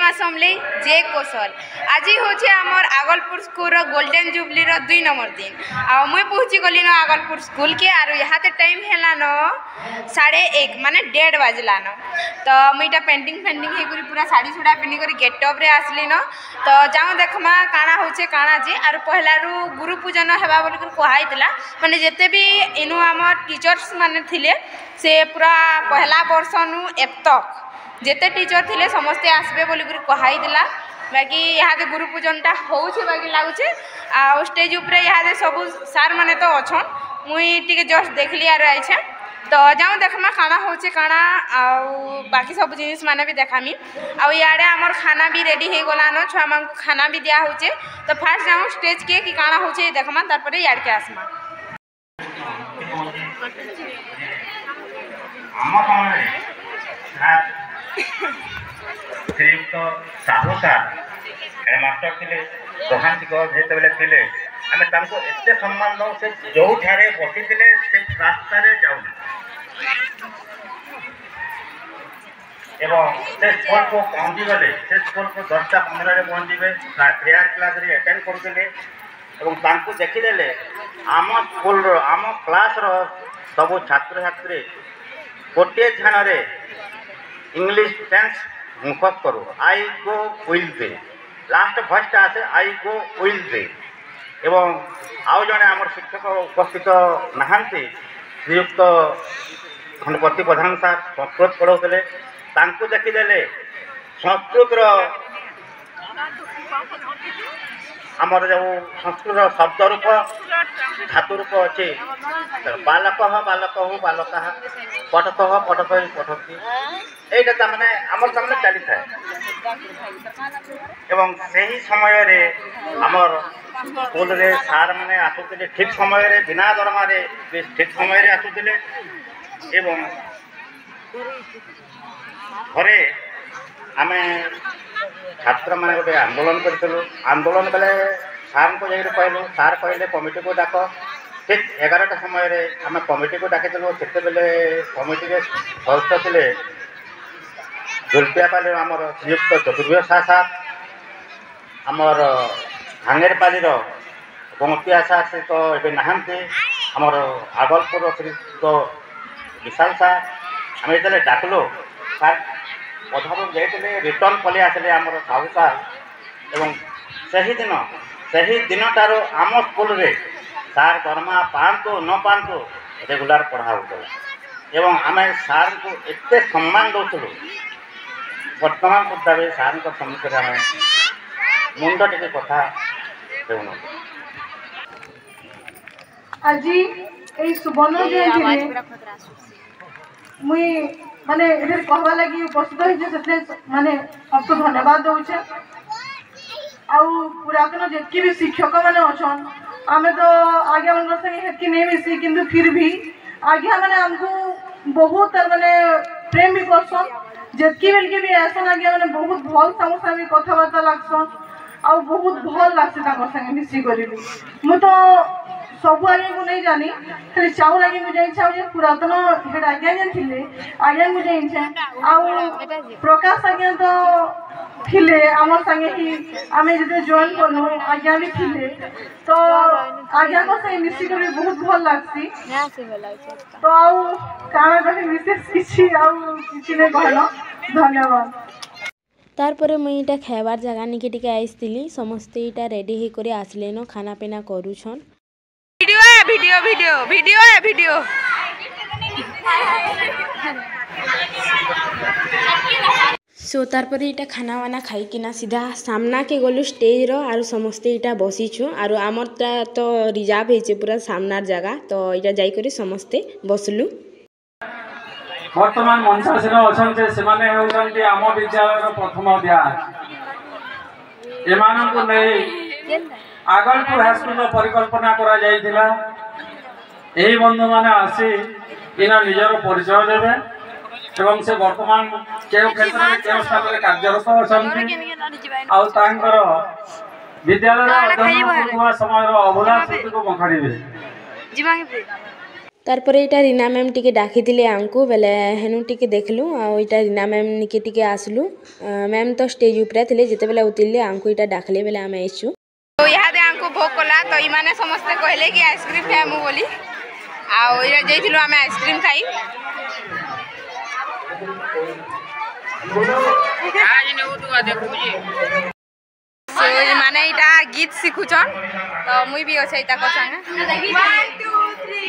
माँ समले जे कौशल आज हूँ आमर Agalpur school golden jubilee 2 number दिन आ मुई पहुँची गली न आगलपुर स्कूल के आर यहाँ टाइम है न 1:30 माने 1:30 बजला न तो मुईटा पेंटिंग होकर पूरा साड़ी सुड़ा पिंधि कर गेटअप रे आसली न तो जाऊँ देखमा काଣା होचे काଣା जे आर पहला गुरु पूजन हेबा बोल कर कहाइतला माने जेते भी इनु आम टीचर्स माने थिले से पूरा पहला वर्ष नु अब तक जेते टीचर थिले समस्ते आसबे बोल कर कहाइतला बाकी यहाँ गुरु पूजनटा होउछे बाकी लागुचे आ स्टेज ऊपर यहाँ सब सार माने तो अछन मुई टिके जस्ट देखली आर आइछे तो जाऊँ देखमा खाना होचे काना आउ बाकी सब जिनिस माने भी देखामी आउ याडे आमर खाना भी रेडी हो गलान छुआ मान खाना भी दिया होचे तो फास्ट जाऊँ स्टेज के कि काना होचे देखमा तारपरे याड के आसमा श्रीयुक्त साहू सार हेडमास्टर थे प्रधान शिक्षक जितेबाला थे आम एत सम्मान दौ से जो बसी थे से रास्ता जाऊ एवं से स्कूल को पहुँची गले से स्कूल को 10:15 पहुँचे प्रेयर क्लास अटेंड करते देखीदे आम स्कूल आम क्लास सब छात्र छात्री गोटे ध्यान इंग्लिश टेंस मुखस्त करू I go will be last first आसे आई गो विल बे एवं आउ जड़े आम शिक्षक उपस्थित नहांती श्रीयुक्त गणपति प्रधान सार संस्कृत पढ़ाते देखीदे संस्कृत आमर जो संस्कृत शब्द रूप धातु रूप अच्छे बालक बालक बालका पठत पठत पठती यहाँ मैंने आम सामने चली था एवं से ही समय आमर स्कूल रे सार मैंने आसुले ठीक समय बिना दरमा ठीक समय आसुले एवं घरे आम छात्र मैंने गोटे आंदोलन करूँ आंदोलन कले सार को जाकर कहलु सार कहले कमिटी को डाक ठीक 11टा समय आम कमिटी को डाकिलु से कमिटी सदस्य थे जुल्पियापाली आमर श्रीयुक्त चतुर्वेश सार आमर भांगेरपाली गमतिया सार से तो ये नहांती आमर आगलपुर श्रीयुक्त विशाल सार आम जो डाकलु सार अधारू जाते रिटर्न पलि आसले आमर साहू सार एवं से दिनटार आम स्कूल रे सार दरमा पातु न पातु रेगुलार पढ़ा एवं आम सार को एत सम्मान दौलू वर्तमान सुधा भी सार सम्मुखें आम मुंड टे कथा देउन आज ये सुवर्ण जयंती मुई माने इधर कहवा लगी उपस्थित होते माने सबको धन्यवाद दौचे आउ पुरातन जितकी भी शिक्षक मैंने अच्छन आम तो आज्ञा मन संगे नहीं मिसी किंतु फिर भी आज्ञा मैंने आमको बहुत माने प्रेम भी करसन जितकी बेलके भी आसन आज्ञा मैंने बहुत भल सामू सामी कथबार्ता लगसन आउ बहुत भल लगसे संगे मिसी करी मु तो सब आगे को नहीं जानी खाली चाउल आगे मुझे इच्छा हो पुरातन हेड आज्ञा जेन थिले आज्ञा मुझे इच्छा आउ प्रकाश आज्ञा तो थिले आमर संगे ही आमे जते जॉइन करनु आज्ञा भी थिले तो आज्ञा को से मिसी कर बहुत भल लागसी तो आउ कामे कहि विशेष किछि आउ किछि ने कहलो धन्यवाद तारपरे मुई इटा खाइबार जगह निके टिके आइसतिली समस्ते इटा रेडी हे करे आसले न खाना पीना करूछन वीडियो है वीडियो सो तारपरे इटा खाना वाना खाई किना सीधा सामना के गलु स्टेज रो आरु समस्ते इटा बसीछु आरु आमरटा तो रिजर्व हेचे पूरा सामनार जगह तो इटा जाई करी समस्ते बसलु वर्तमान मंचासीन अछन्ते सेमाने होउछन्ते आम विद्यालय प्रथम अध्याय एमानंकु नै आगलपुर हाईस्कूल परिकल्पना करा जाइथिला एही बंधु माने आसी इना निजर परिचय देबे एवं से वर्तमान केउ क्षेत्र में केउ स्थान रे कार्यरत अछन्ति आउ तांकर विद्यालय अध्ययन करबा समय रो अभूला स्मृति को बखाड़िबे तारपर यहाँ रीना मैम टिके डाकी आमको बेले हेनु टिके देखलु आईटा रीना मैम निके टिके आसलु मैम तो स्टेज उपरे थे जिते बेले उतरले आमको यहाँ डाकले बेले आम आईचु तो यहाँ आमको भोग कला तो इमाने समस्ते कहले कि आइसक्रीम खाइमु बोली आउ इरा जइथिलु आमे आइसक्रीम खाई सो इमाने इटा गीत सिखुछन तो मुई भी अछि इता को संगे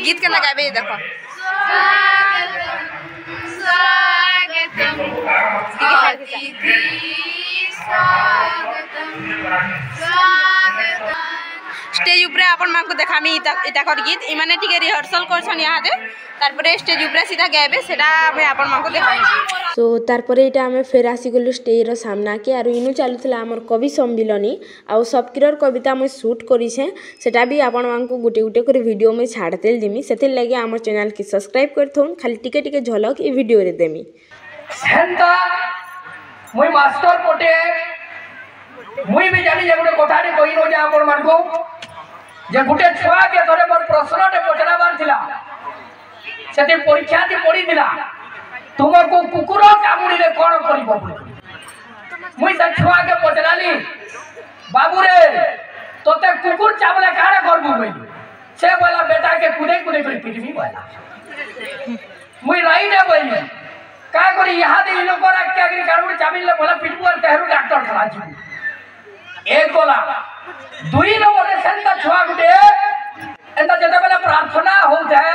गीत केना गाबे देखो स्वागतम अतिथि स्वागतम स्टेज उपरे आपण मानको देखामी इता कर गीत इमाने टिके रिहर्सल करछन यहाँ दे तारपरे स्टेज उपरे सीधा गाबे सेटा मैं आपण मानको देखामी सो तारपर यहाँ आम फेर आसीगलु स्टेज सामना के आर इनु चलुला आमर कवि सम्मिलनी आउ सबकिरर कविता मुझे शूट करें सेटा भी आपण मानक गोटे गोटे कर वीडियो मुझे छाड़ते देमी से लगे आम चैनल की सब्सक्राइब कर खाली टिके टिके झलक ये वीडियो रे देमी मुई मास्टर पोटे मुई भी जानी जे गोटे कथाटी कहि नो जे आपण मानको जे गोटे छुआ के थरे मोर प्रश्नटे पचराबार थिला सेते परीक्षा ती पड़ी दिला तुमको कुकुर कामुड़ी रे कोन करिबो मुई से छुआ के पचराली बाबू रे तोते कुकुर चावले काणे करबो मुई से बोला बेटा के कुदे कुदे कर पिटबी बोला मुई राई दे बोली का करी यहाँ दे इन लोग क्या करी कामुड़ी चाबिले बोला पिटबो और तेहरू डॉक्टर खला जी एक बोला दुई नंबर रे सेंता छुआ गुटे एंता जते बेला प्रार्थना हो जाए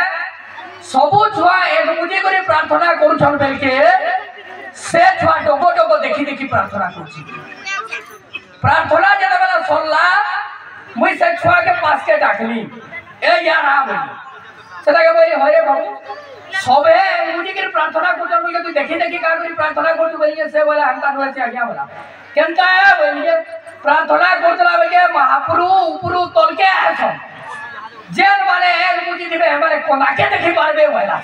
सबु छुआ एक मुझे करे प्रार्थना करू छन बेल के से छुआ डोगो डोगो देखी देखी प्रार्थना करछि प्रार्थना जते बेला सरला मुई से छुआ के पास के डाकली ए यार आ बोली सेटा के बोली हरे बाबू सबे मुझे करे प्रार्थना करू छन बोली तू देखी देखी का करी प्रार्थना करू बोली से बोला हमता नसे से आज्ञा बोला केनता है बोली प्रार्थना करतला बेके महापुरु उपरु तल के आछन जेल माने एक मुझी दिबे हमारे कोना के देखि पारबे होला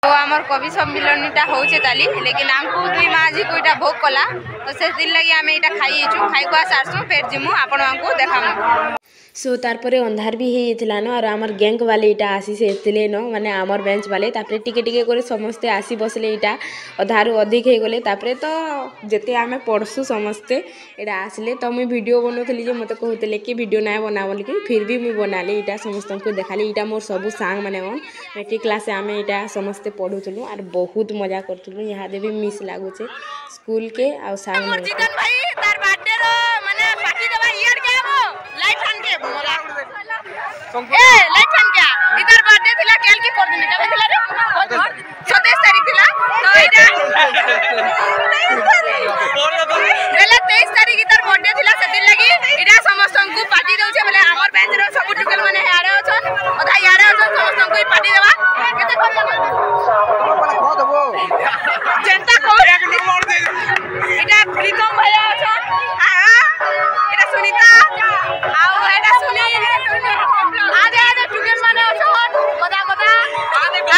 तो आमर कवि सम्मिलनीटा होचे ताली लेकिन आमको दुई माजी कोइटा भोग कला तो से दिन लगी आमे इटा खाइएछु खाइ को सारसु फेर जिमु आपण आमको देखामु सो तारपर अंधार भी होता न और आमर गैंग वाले इटा आसी से न माने आमर बेंच वाले तापरे टिके टिके करे समस्ते आसी बसले इटा अधारू अधिक हो गले तापरे तो जेते आमे पढ़सु समस्ते इटा आसले तो मुई वीडियो बनौली जे मते कहते कि वीडियो ना बना बोल कि फिर भी मुई बनाली इटा समस्त को देखाली इटा मोर सबू सांग माने मैट्रिक क्लास आमे इटा समस्ते पढ़ुलु और बहुत मजा करतुलु यहाँ भी मिस लागुचे स्कूल के आ सांग माने जीतन भाई तार बर्थडे रो माने पार्टी देबा ईयर के आबो लाइट फन के मोला ए लाइट फन के इधर बर्थडे थिला केल की कर दिन के थिला रे 27 तारीख थिला तो इटा बेला 23 तारीख इधर बर्थडे थिला से दिन लगी इटा समस्त को पार्टी देउछे बोले हमर बेंच रो सब टुकल माने यारे अछन ओदा यारे अछन समस्त को पार्टी देबा केते कर खो देबो जनता को इटा प्रीतम भैया अछन इटा सुनीता आउ एटा सुनी आदे आदे टुकल माने अछन कदा कदा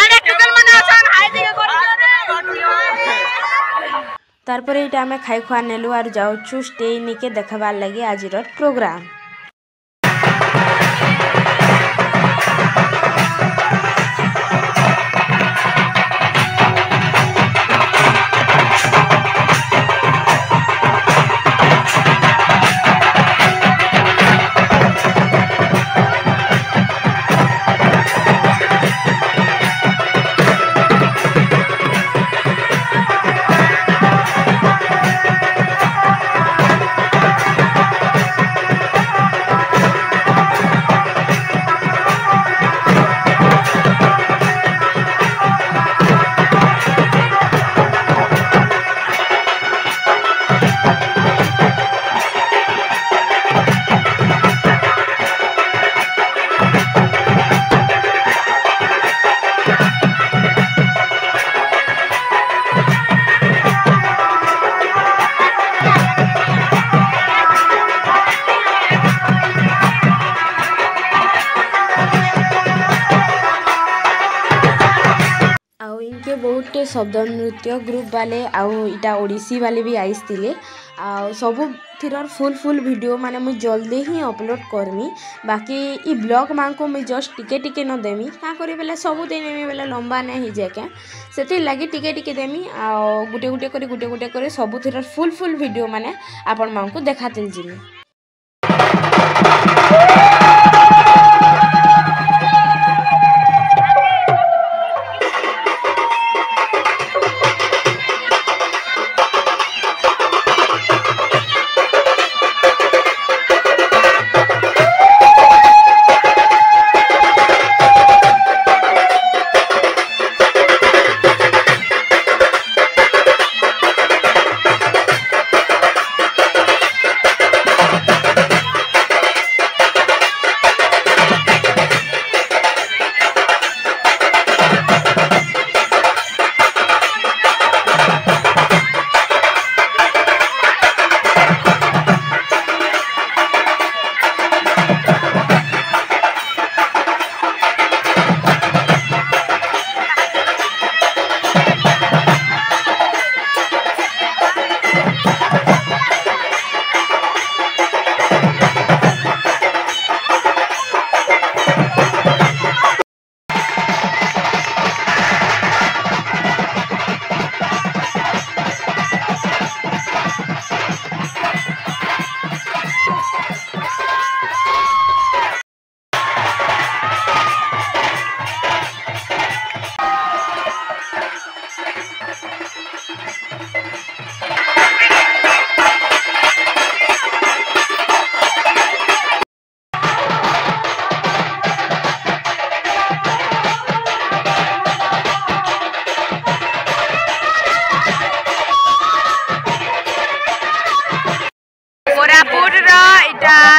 आदे टुकल माने अछन हाय दिके कर तारपर यहाँ आम खाई खुआ नेलु और जाऊँ स्टेज निके देखबार लगे आज प्रोग्राम। बहुत शब्द नृत्य ग्रुप वाले आउ इटा ओडिसी वाले भी आईसथिले आ सब सबुथिर फुल वीडियो माने मुझे जल्दी ही अपलोड करमी। बाकी ई ब्लॉग माँ को मुझे जस्ट टिके न देमी क्या करी बेले सब देमी बेले लंबा नहीं ही जाके से लगी टिके देमी आ गुटे गुटे सबुथिर फुल वीडियो माने आपण माँ को देखाते जिमी।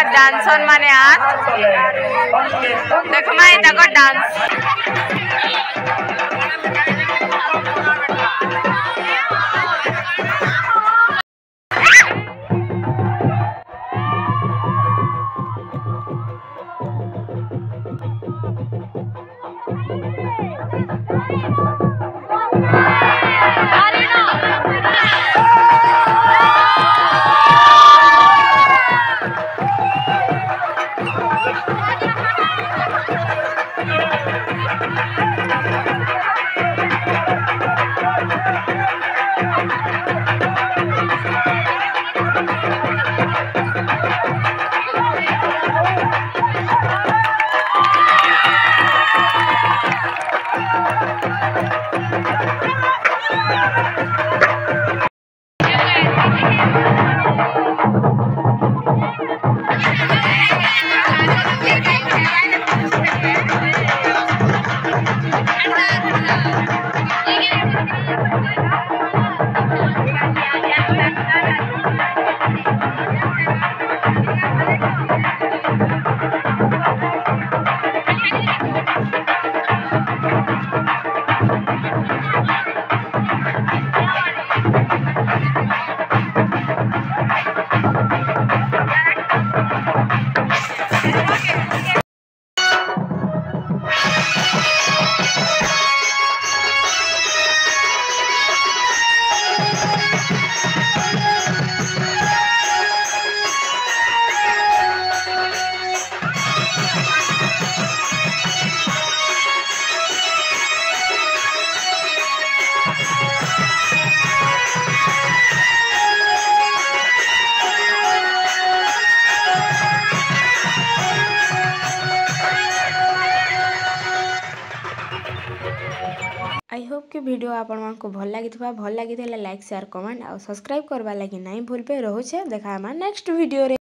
डांसर माने आज देखो मैं इतना डांस आई होप कि वीडियो आपण मानको भल लगी लाइक शेयर कमेंट और सब्सक्राइब करवा लगी नहीं भूल पे रोचे देखा नेक्स्ट वीडियो रे।